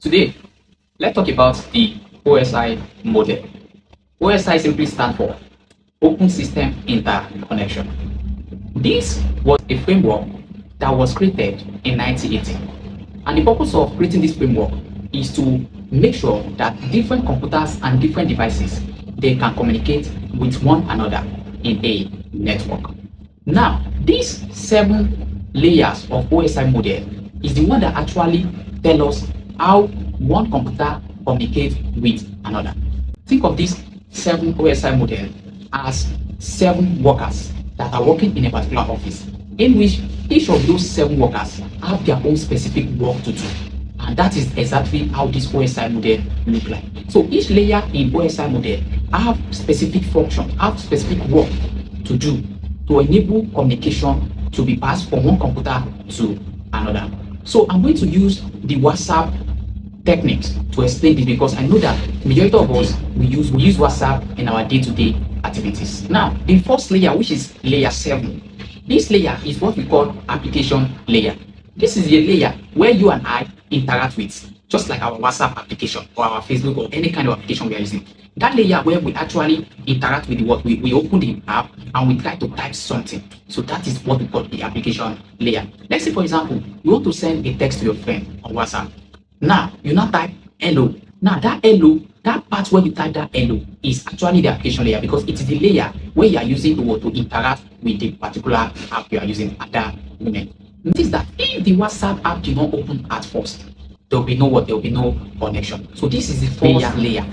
Today, let's talk about the OSI model. OSI simply stands for Open System Interconnection. This was a framework that was created in 1980. And the purpose of creating this framework is to make sure that different computers and different devices they can communicate with one another in a network. Now, these 7 layers of OSI model is the one that actually tell us how one computer communicates with another. Think of this 7 OSI model as 7 workers that are working in a particular office, in which each of those 7 workers have their own specific work to do. And that is exactly how this OSI model look like. So each layer in OSI model have specific function, have specific work to do to enable communication to be passed from one computer to another. So I'm going to use the WhatsApp techniques to explain this because I know that majority of us we use WhatsApp in our day-to-day activities. Now, the first layer, which is layer 7, this layer is what we call application layer. This is the layer where you and I interact with, just like our WhatsApp application or our Facebook or any kind of application we are using. That layer where we actually interact with what we open the app and we try to type something. So that is what we call the application layer. Let's say, for example, you want to send a text to your friend on WhatsApp. Now, you now type hello. Now, that hello, that part where you type that hello is actually the application layer because it is the layer where you are using to interact with the particular app you are using at that moment. Notice that if the WhatsApp app did not open at first, there will be no connection. So this is the first layer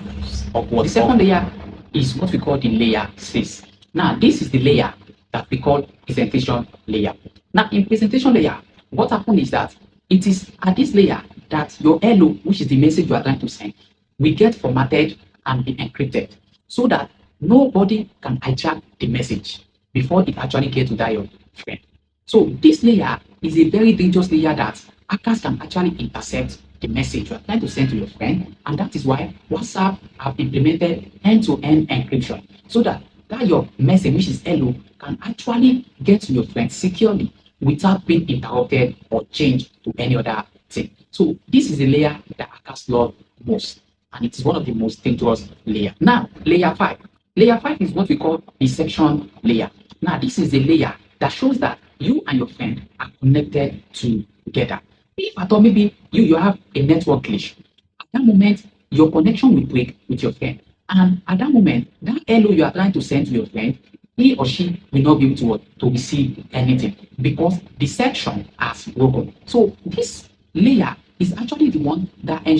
of what. The second layer is what we call the layer 6. Now, this is the layer that we call presentation layer. Now, in presentation layer, what happens is that it is at this layer that your hello, which is the message you are trying to send, will get formatted and be encrypted so that nobody can hijack the message before it actually gets to that your friend. So this layer is a very dangerous layer that hackers can actually intercept the message you are trying to send to your friend, and that is why WhatsApp have implemented end-to-end encryption so that your message, which is hello, can actually get to your friend securely without being interrupted or changed to any other thing. So this is a layer that hackers love most, and it is one of the most dangerous layer. Now, layer 5. Layer 5 is what we call the section layer. Now, this is a layer that shows that you and your friend are connected together. If at all maybe you have a network glitch, at that moment your connection will break with your friend, and at that moment that hello you are trying to send to your friend, he or she will not be able to receive anything because the section has broken. So this layer is actually the one that ensures